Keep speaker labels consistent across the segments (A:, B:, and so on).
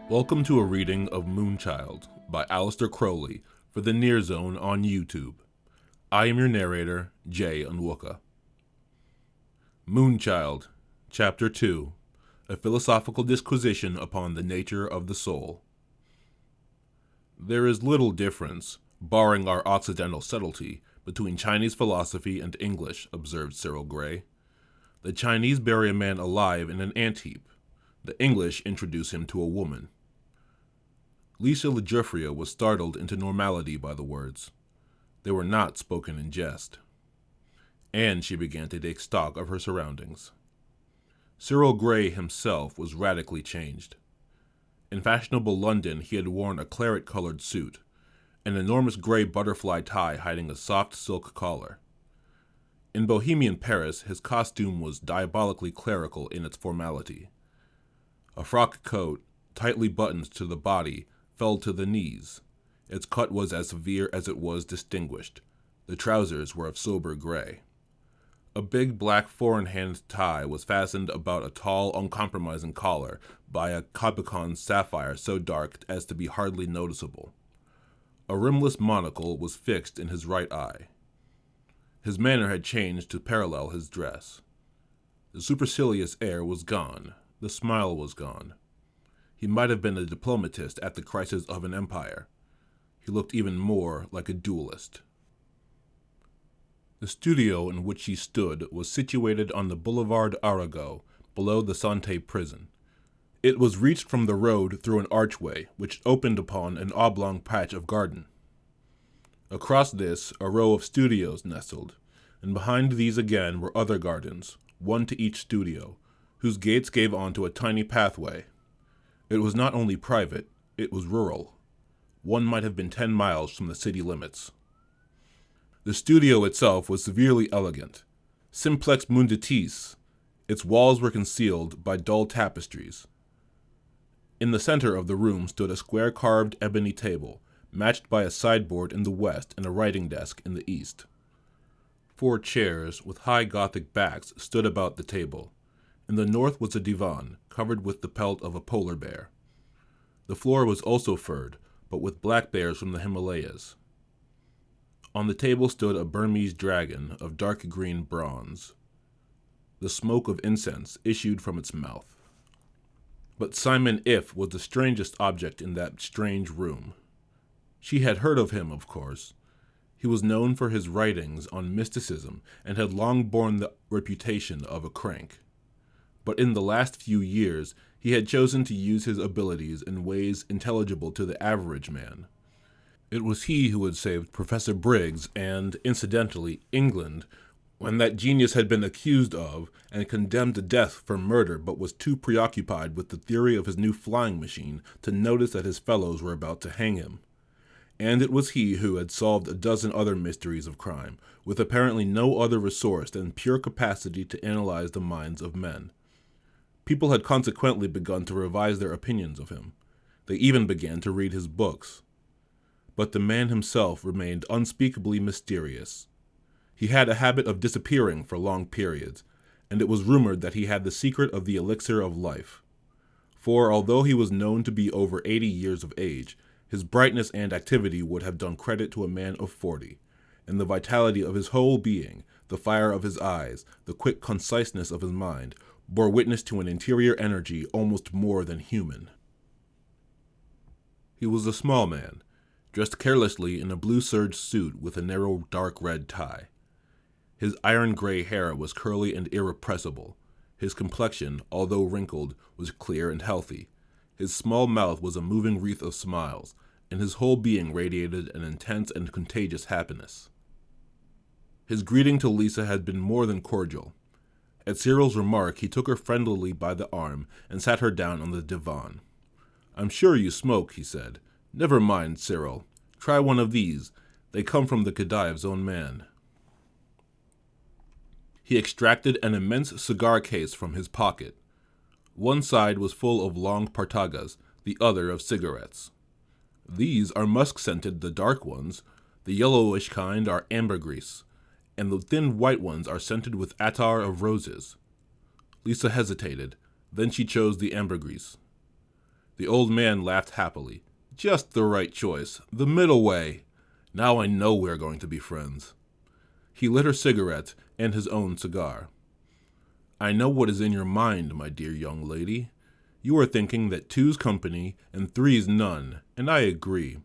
A: Welcome to a reading of Moonchild by Alistair Crowley for the Near Zone on YouTube. I am your narrator, Jay Unwuka. Moonchild, Chapter 2, A Philosophical Disquisition upon the Nature of the Soul. There is little difference, barring our Occidental subtlety, between Chinese philosophy and English, observed Cyril Gray. The Chinese bury a man alive in an ant-heap. The English introduce him to a woman. Lisa LaGiuffria was startled into normality by the words. They were not spoken in jest. And she began to take stock of her surroundings. Cyril Gray himself was radically changed. In fashionable London, he had worn a claret-colored suit, an enormous gray butterfly tie hiding a soft silk collar. In Bohemian Paris, his costume was diabolically clerical in its formality. A frock coat, tightly buttoned to the body, fell to the knees. Its cut was as severe as it was distinguished. The trousers were of sober gray. A big black four-in-hand tie was fastened about a tall, uncompromising collar by a Capricorn sapphire so dark as to be hardly noticeable. A rimless monocle was fixed in his right eye. His manner had changed to parallel his dress. The supercilious air was gone. The smile was gone. He might have been a diplomatist at the crisis of an empire. He looked even more like a duelist. The studio in which he stood was situated on the Boulevard Arago, below the Santé prison. It was reached from the road through an archway, which opened upon an oblong patch of garden. Across this, a row of studios nestled, and behind these again were other gardens, one to each studio, whose gates gave onto a tiny pathway. It was not only private, it was rural. One might have been 10 miles from the city limits. The studio itself was severely elegant. Simplex munditis. Its walls were concealed by dull tapestries. In the center of the room stood a square carved ebony table, matched by a sideboard in the west and a writing desk in the east. 4 chairs with high Gothic backs stood about the table. In the north was a divan, covered with the pelt of a polar bear. The floor was also furred, but with black bears from the Himalayas. On the table stood a Burmese dragon of dark green bronze. The smoke of incense issued from its mouth. But Simon If was the strangest object in that strange room. She had heard of him, of course. He was known for his writings on mysticism and had long borne the reputation of a crank. But in the last few years, he had chosen to use his abilities in ways intelligible to the average man. It was he who had saved Professor Briggs and, incidentally, England, when that genius had been accused of and condemned to death for murder but was too preoccupied with the theory of his new flying machine to notice that his fellows were about to hang him. And it was he who had solved a dozen other mysteries of crime, with apparently no other resource than pure capacity to analyze the minds of men. People had consequently begun to revise their opinions of him. They even began to read his books. But the man himself remained unspeakably mysterious. He had a habit of disappearing for long periods, and it was rumored that he had the secret of the elixir of life. For although he was known to be over 80 years of age, his brightness and activity would have done credit to a man of 40, and the vitality of his whole being, the fire of his eyes, the quick conciseness of his mind, bore witness to an interior energy almost more than human. He was a small man, dressed carelessly in a blue serge suit with a narrow dark red tie. His iron-gray hair was curly and irrepressible. His complexion, although wrinkled, was clear and healthy. His small mouth was a moving wreath of smiles, and his whole being radiated an intense and contagious happiness. His greeting to Lisa had been more than cordial. At Cyril's remark, he took her friendlily by the arm and sat her down on the divan. "I'm sure you smoke," he said. "Never mind, Cyril. Try one of these. They come from the Khedive's own man." He extracted an immense cigar case from his pocket. One side was full of long partagas, the other of cigarettes. "These are musk-scented, the dark ones. The yellowish kind are ambergris, and the thin white ones are scented with attar of roses." Lisa hesitated. Then she chose the ambergris. The old man laughed happily. Just the right choice. The middle way. Now I know we're going to be friends. He lit her cigarette and his own cigar. I know what is in your mind, my dear young lady. You are thinking that two's company and three's none, and I agree.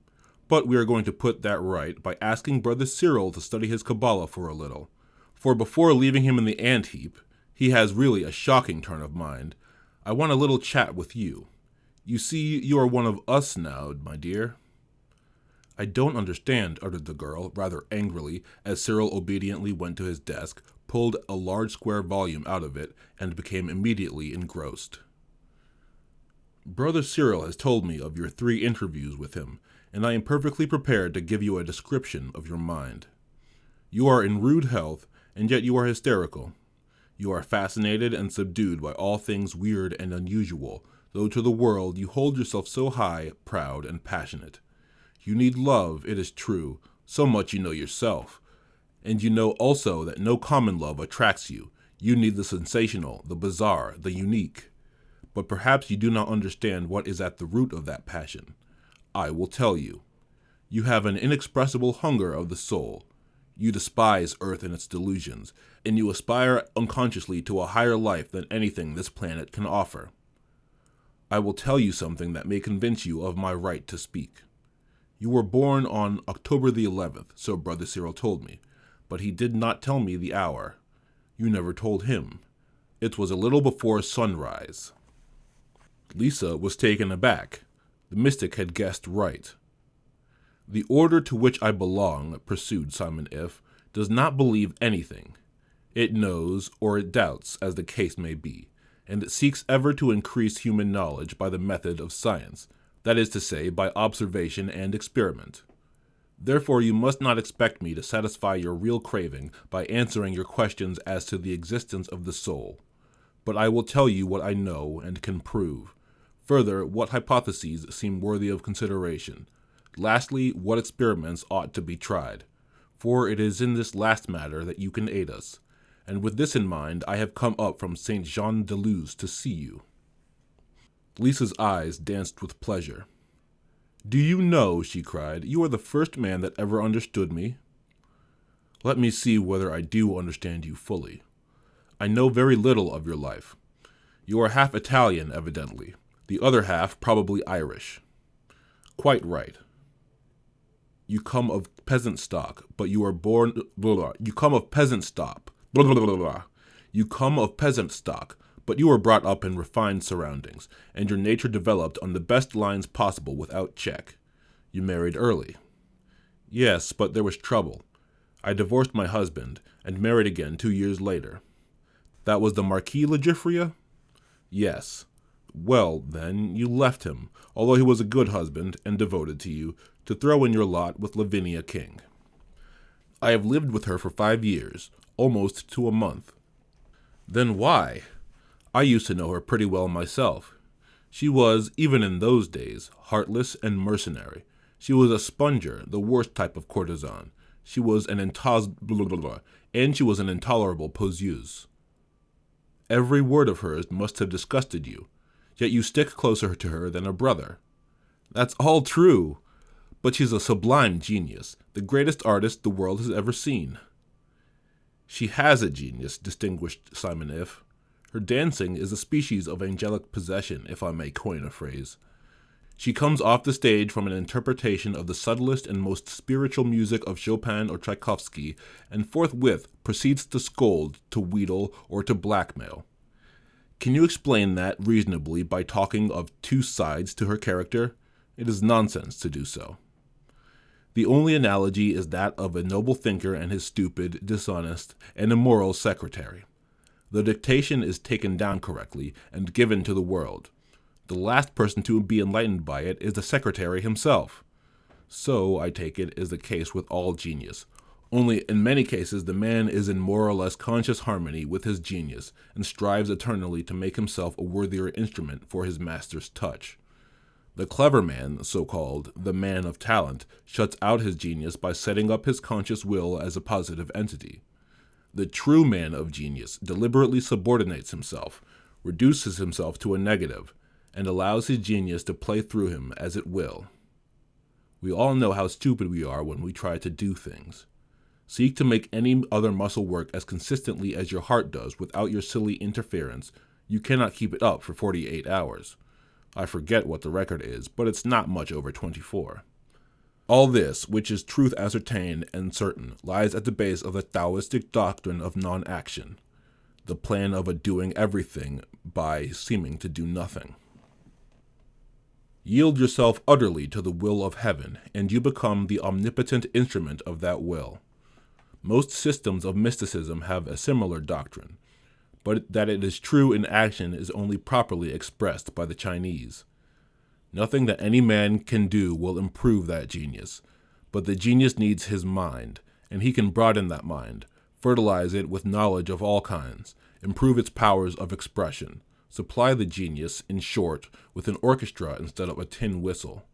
A: But we are going to put that right by asking Brother Cyril to study his Kabbalah for a little. For before leaving him in the ant-heap, he has really a shocking turn of mind. I want a little chat with you. You see, you are one of us now, my dear. I don't understand, uttered the girl, rather angrily, as Cyril obediently went to his desk, pulled a large square volume out of it, and became immediately engrossed. Brother Cyril has told me of your 3 interviews with him, and I am perfectly prepared to give you a description of your mind. You are in rude health, and yet you are hysterical. You are fascinated and subdued by all things weird and unusual, though to the world you hold yourself so high, proud, and passionate. You need love, it is true, so much you know yourself. And you know also that no common love attracts you. You need the sensational, the bizarre, the unique. But perhaps you do not understand what is at the root of that passion. I will tell you. You have an inexpressible hunger of the soul. You despise Earth and its delusions, and you aspire unconsciously to a higher life than anything this planet can offer. I will tell you something that may convince you of my right to speak. You were born on October the 11th, so Brother Cyril told me, but he did not tell me the hour. You never told him. It was a little before sunrise. Lisa was taken aback. The mystic had guessed right. The order to which I belong, pursued Simon If, does not believe anything. It knows, or it doubts, as the case may be, and it seeks ever to increase human knowledge by the method of science, that is to say, by observation and experiment. Therefore you must not expect me to satisfy your real craving by answering your questions as to the existence of the soul. But I will tell you what I know and can prove. Further, what hypotheses seem worthy of consideration. Lastly, what experiments ought to be tried. For it is in this last matter that you can aid us. And with this in mind, I have come up from St. Jean de Luz to see you. Lisa's eyes danced with pleasure. Do you know, she cried, you are the first man that ever understood me? Let me see whether I do understand you fully. I know very little of your life. You are half Italian, evidently. The other half probably Irish. Quite right. You come of peasant stock, but you are born... You come of peasant stock. You come of peasant stock, but you were brought up in refined surroundings, and your nature developed on the best lines possible without check. You married early. Yes, but there was trouble. I divorced my husband, and married again 2 years later. That was the Marquis Legifria? Yes. Well, then, you left him, although he was a good husband and devoted to you, to throw in your lot with Lavinia King. I have lived with her for 5 years, almost to a month. Then why? I used to know her pretty well myself. She was, even in those days, heartless and mercenary. She was a sponger, the worst type of courtesan. She was an and she was an intolerable poseuse. Every word of hers must have disgusted you, yet you stick closer to her than a brother. That's all true, but she's a sublime genius, the greatest artist the world has ever seen. She has a genius, distinguished Simon If. Her dancing is a species of angelic possession, if I may coin a phrase. She comes off the stage from an interpretation of the subtlest and most spiritual music of Chopin or Tchaikovsky, and forthwith proceeds to scold, to wheedle, or to blackmail. Can you explain that reasonably by talking of 2 sides to her character? It is nonsense to do so. The only analogy is that of a noble thinker and his stupid, dishonest, and immoral secretary. The dictation is taken down correctly and given to the world. The last person to be enlightened by it is the secretary himself. So, I take it, is the case with all genius. Only in many cases the man is in more or less conscious harmony with his genius and strives eternally to make himself a worthier instrument for his master's touch. The clever man, so-called, the man of talent, shuts out his genius by setting up his conscious will as a positive entity. The true man of genius deliberately subordinates himself, reduces himself to a negative, and allows his genius to play through him as it will. We all know how stupid we are when we try to do things. Seek to make any other muscle work as consistently as your heart does without your silly interference. You cannot keep it up for 48 hours. I forget what the record is, but it's not much over 24. All this, which is truth ascertained and certain, lies at the base of the Taoistic doctrine of non-action, the plan of a doing everything by seeming to do nothing. Yield yourself utterly to the will of heaven, and you become the omnipotent instrument of that will. Most systems of mysticism have a similar doctrine, but that it is true in action is only properly expressed by the Chinese. Nothing that any man can do will improve that genius, but the genius needs his mind, and he can broaden that mind, fertilize it with knowledge of all kinds, improve its powers of expression, supply the genius, in short, with an orchestra instead of a tin whistle.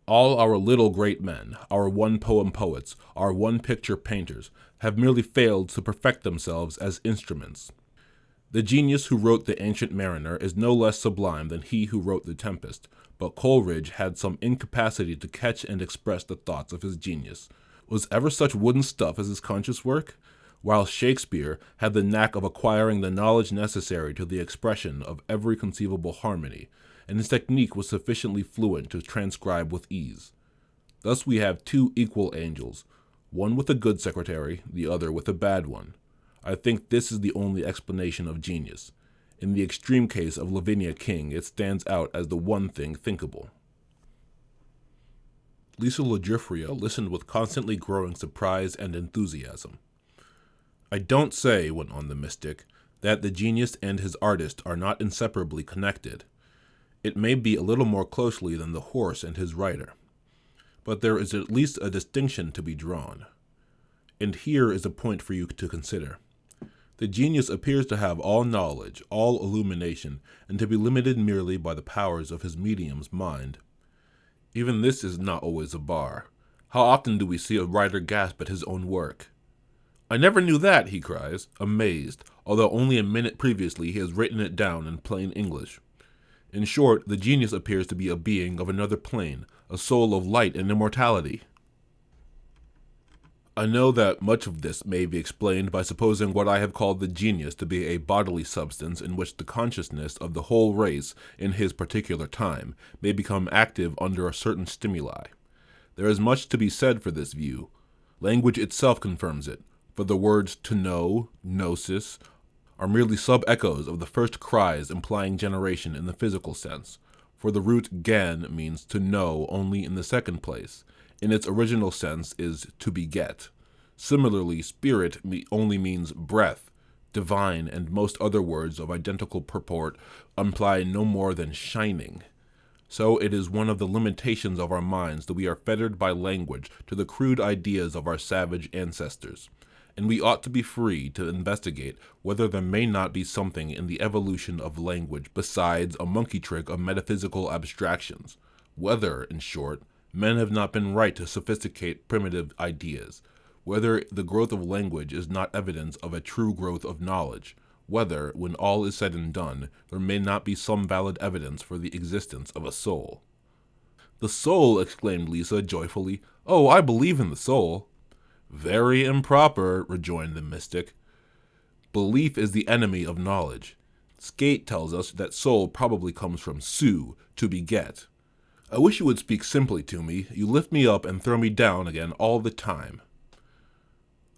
A: All our little great men, our one-poem poets, our one-picture painters, have merely failed to perfect themselves as instruments. The genius who wrote The Ancient Mariner is no less sublime than he who wrote The Tempest, but Coleridge had some incapacity to catch and express the thoughts of his genius. Was ever such wooden stuff as his conscious work? While Shakespeare had the knack of acquiring the knowledge necessary to the expression of every conceivable harmony, and his technique was sufficiently fluent to transcribe with ease. Thus we have two equal angels, one with a good secretary, the other with a bad one. I think this is the only explanation of genius. In the extreme case of Lavinia King, it stands out as the one thing thinkable. Lisa LaGiffria listened with constantly growing surprise and enthusiasm. I don't say, went on the mystic, that the genius and his artist are not inseparably connected. It may be a little more closely than the horse and his rider. But there is at least a distinction to be drawn. And here is a point for you to consider. The genius appears to have all knowledge, all illumination, and to be limited merely by the powers of his medium's mind. Even this is not always a bar. How often do we see a writer gasp at his own work? "I never knew that," he cries, amazed, although only a minute previously he has written it down in plain English. In short, the genius appears to be a being of another plane, a soul of light and immortality. I know that much of this may be explained by supposing what I have called the genius to be a bodily substance in which the consciousness of the whole race, in his particular time, may become active under a certain stimuli. There is much to be said for this view. Language itself confirms it, for the words to know, gnosis, are merely sub-echoes of the first cries implying generation in the physical sense, for the root gen means to know only in the second place. In its original sense is to beget. Similarly, spirit only means breath. Divine and most other words of identical purport imply no more than shining. So it is one of the limitations of our minds that we are fettered by language to the crude ideas of our savage ancestors, and we ought to be free to investigate whether there may not be something in the evolution of language besides a monkey trick of metaphysical abstractions, whether, in short, men have not been right to sophisticate primitive ideas, whether the growth of language is not evidence of a true growth of knowledge, whether, when all is said and done, there may not be some valid evidence for the existence of a soul. "The soul!" exclaimed Lisa joyfully. "Oh, I believe in the soul." "Very improper," rejoined the mystic. "Belief is the enemy of knowledge. Skate tells us that soul probably comes from su, to beget. I wish you would speak simply to me. You lift me up and throw me down again all the time.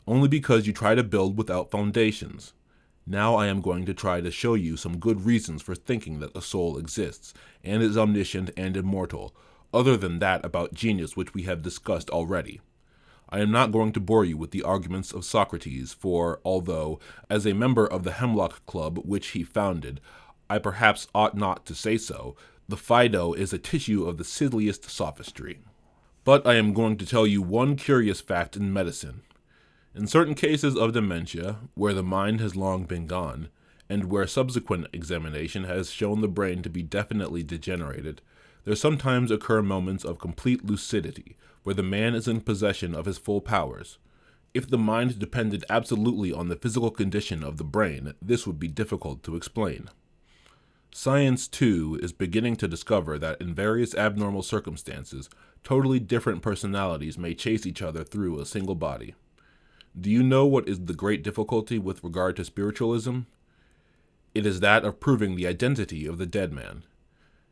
A: Only because you try to build without foundations. Now I am going to try to show you some good reasons for thinking that the soul exists, and is omniscient and immortal, other than that about genius which we have discussed already. I am not going to bore you with the arguments of Socrates, for although, as a member of the Hemlock Club which he founded, I perhaps ought not to say so, the Phaedo is a tissue of the silliest sophistry. But I am going to tell you one curious fact in medicine. In certain cases of dementia, where the mind has long been gone, and where subsequent examination has shown the brain to be definitely degenerated, there sometimes occur moments of complete lucidity, where the man is in possession of his full powers. If the mind depended absolutely on the physical condition of the brain, this would be difficult to explain. Science, too, is beginning to discover that in various abnormal circumstances, totally different personalities may chase each other through a single body. Do you know what is the great difficulty with regard to spiritualism? It is that of proving the identity of the dead man.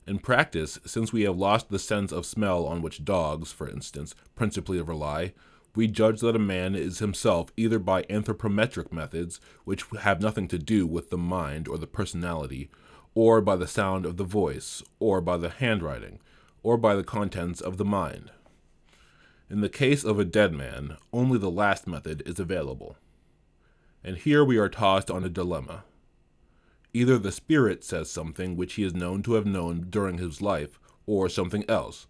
A: In practice, since we have lost the sense of smell on which dogs, for instance, principally rely, we judge that a man is himself either by anthropometric methods, which have nothing to do with the mind or the personality, or by the sound of the voice, or by the handwriting, or by the contents of the mind. In the case of a dead man, only the last method is available. And here we are tossed on a dilemma. Either the spirit says something which he is known to have known during his life, or something else.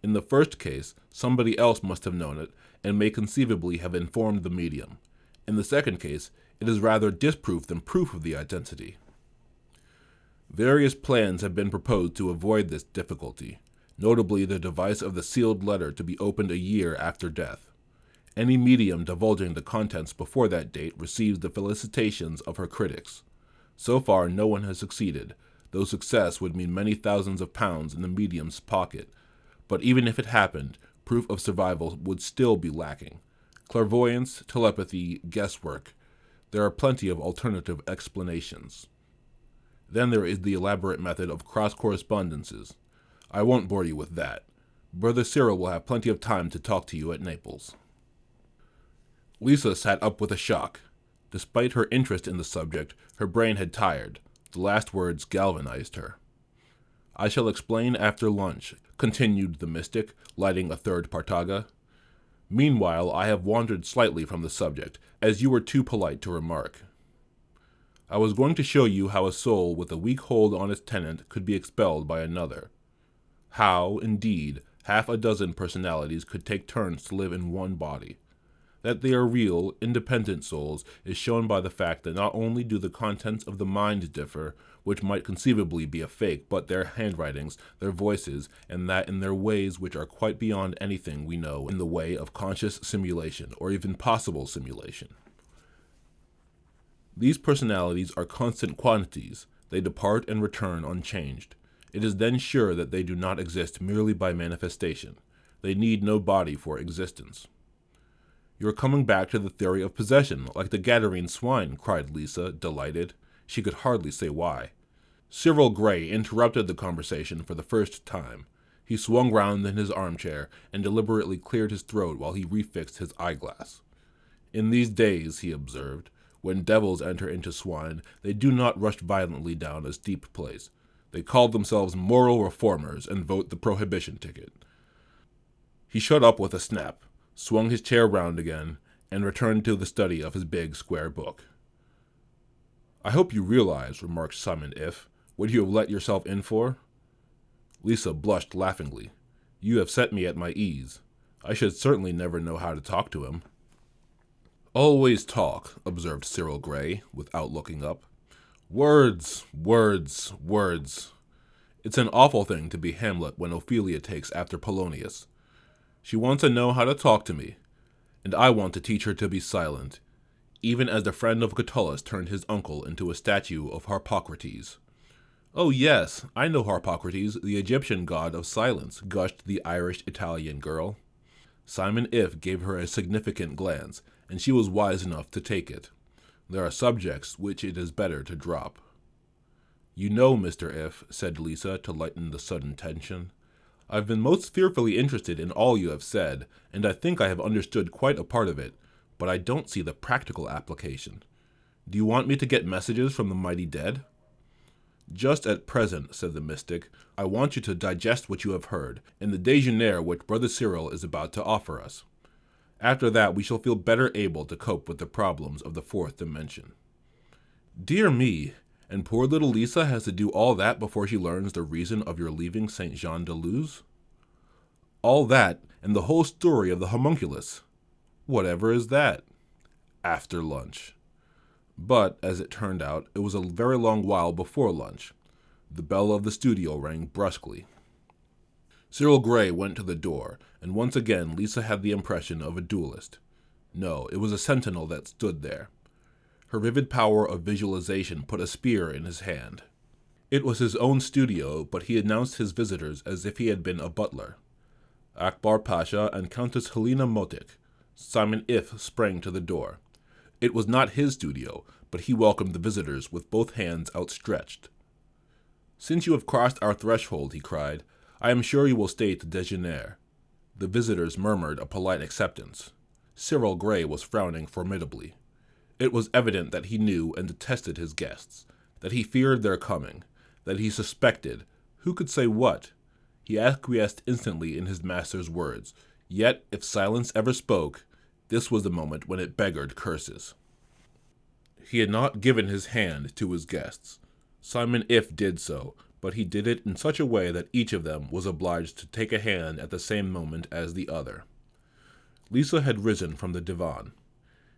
A: In the first case, somebody else must have known it, and may conceivably have informed the medium. In the second case, it is rather disproof than proof of the identity. Various plans have been proposed to avoid this difficulty, notably the device of the sealed letter to be opened a year after death. Any medium divulging the contents before that date receives the felicitations of her critics. So far, no one has succeeded, though success would mean many thousands of pounds in the medium's pocket. But even if it happened, proof of survival would still be lacking. Clairvoyance, telepathy, guesswork. There are plenty of alternative explanations. Then there is the elaborate method of cross-correspondences. I won't bore you with that. Brother Cyril will have plenty of time to talk to you at Naples. Lisa sat up with a shock. Despite her interest in the subject, her brain had tired. The last words galvanized her. I shall explain after lunch, continued the mystic, lighting a third partaga. Meanwhile, I have wandered slightly from the subject, as you were too polite to remark. I was going to show you how a soul with a weak hold on its tenant could be expelled by another. How, indeed, half a dozen personalities could take turns to live in one body. That they are real, independent souls is shown by the fact that not only do the contents of the mind differ, which might conceivably be a fake, but their handwritings, their voices, and that in their ways which are quite beyond anything we know in the way of conscious simulation, or even possible simulation. These personalities are constant quantities. They depart and return unchanged. It is then sure that they do not exist merely by manifestation. They need no body for existence. You are coming back to the theory of possession, like the Gadarene swine, cried Lisa, delighted. She could hardly say why. Cyril Gray interrupted the conversation for the first time. He swung round in his armchair and deliberately cleared his throat while he refixed his eyeglass. In these days, he observed, when devils enter into swine, they do not rush violently down a steep place. They call themselves moral reformers and vote the prohibition ticket. He shut up with a snap, swung his chair round again, and returned to the study of his big square book. I hope you realize, remarked Simon If, what you have let yourself in for? Lisa blushed laughingly. You have set me at my ease. I should certainly never know how to talk to him. Always talk, observed Cyril Gray, without looking up. Words, words, words. It's an awful thing to be Hamlet when Ophelia takes after Polonius. She wants to know how to talk to me, and I want to teach her to be silent, even as the friend of Catullus turned his uncle into a statue of Harpocrates. Oh yes, I know Harpocrates, the Egyptian god of silence, gushed the Irish-Italian girl. Simon If gave her a significant glance, and she was wise enough to take it. There are subjects which it is better to drop. You know, Mr. If, said Lisa to lighten the sudden tension, I've been most fearfully interested in all you have said, and I think I have understood quite a part of it, but I don't see the practical application. Do you want me to get messages from the mighty dead? Just at present, said the mystic, I want you to digest what you have heard, in the déjeuner which Brother Cyril is about to offer us. After that, we shall feel better able to cope with the problems of the fourth dimension. Dear me, and poor little Lisa has to do all that before she learns the reason of your leaving St. Jean de Luz? All that, and the whole story of the homunculus. Whatever is that? After lunch. But, as it turned out, it was a very long while before lunch. The bell of the studio rang brusquely. Cyril Gray went to the door, and once again Lisa had the impression of a duelist. No, it was a sentinel that stood there. Her vivid power of visualization put a spear in his hand. It was his own studio, but he announced his visitors as if he had been a butler. Akbar Pasha and Countess Helena Motik. Simon If sprang to the door. It was not his studio, but he welcomed the visitors with both hands outstretched. "Since you have crossed our threshold," he cried, "I am sure you will stay to déjeuner." The visitors murmured a polite acceptance. Cyril Gray was frowning formidably. It was evident that he knew and detested his guests, that he feared their coming, that he suspected, who could say what? He acquiesced instantly in his master's words, yet if silence ever spoke, this was the moment when it beggared curses. He had not given his hand to his guests. Simon If did so, but he did it in such a way that each of them was obliged to take a hand at the same moment as the other. Lisa had risen from the divan.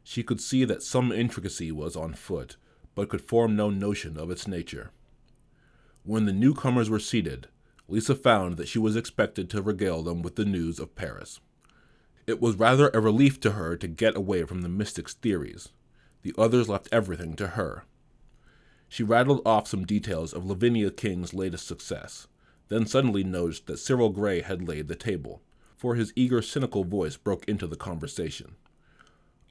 A: She could see that some intricacy was on foot, but could form no notion of its nature. When the newcomers were seated, Lisa found that she was expected to regale them with the news of Paris. It was rather a relief to her to get away from the mystic's theories. The others left everything to her. She rattled off some details of Lavinia King's latest success, then suddenly noticed that Cyril Gray had laid the table, for his eager, cynical voice broke into the conversation.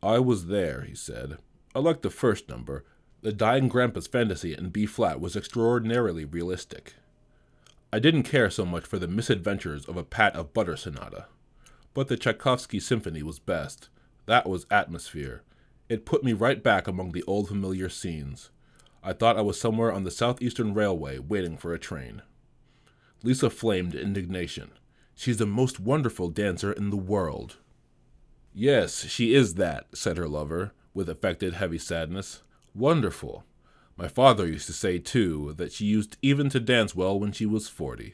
A: "I was there," he said. "I liked the first number. The Dying Grandpa's fantasy in B-flat was extraordinarily realistic. I didn't care so much for the misadventures of a pat of butter sonata. But the Tchaikovsky symphony was best. That was atmosphere. It put me right back among the old familiar scenes. I thought I was somewhere on the Southeastern Railway waiting for a train." Lisa flamed indignation. "She's the most wonderful dancer in the world." "Yes, she is that," said her lover, with affected heavy sadness. "Wonderful. My father used to say, too, that she used even to dance well when she was 40.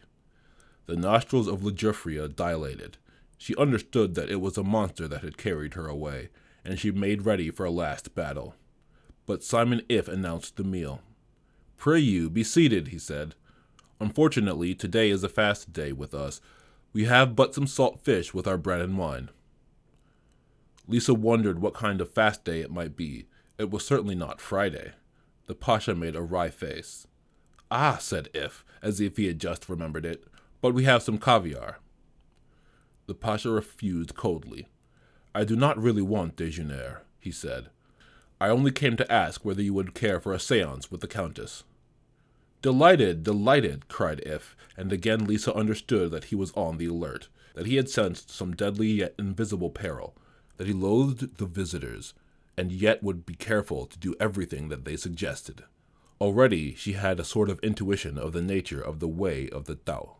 A: The nostrils of Legefria dilated. She understood that it was a monster that had carried her away, and she made ready for a last battle. But Simon If announced the meal. "Pray you, be seated," he said. "Unfortunately, today is a fast day with us. We have but some salt fish with our bread and wine." Lisa wondered what kind of fast day it might be. It was certainly not Friday. The Pasha made a wry face. "Ah," said If, as if he had just remembered it, "but we have some caviar." The Pasha refused coldly. "I do not really want déjeuner," he said. "I only came to ask whether you would care for a séance with the Countess." "Delighted, delighted," cried If, and again Lisa understood that he was on the alert, that he had sensed some deadly yet invisible peril, that he loathed the visitors, and yet would be careful to do everything that they suggested. Already she had a sort of intuition of the nature of the way of the Tao.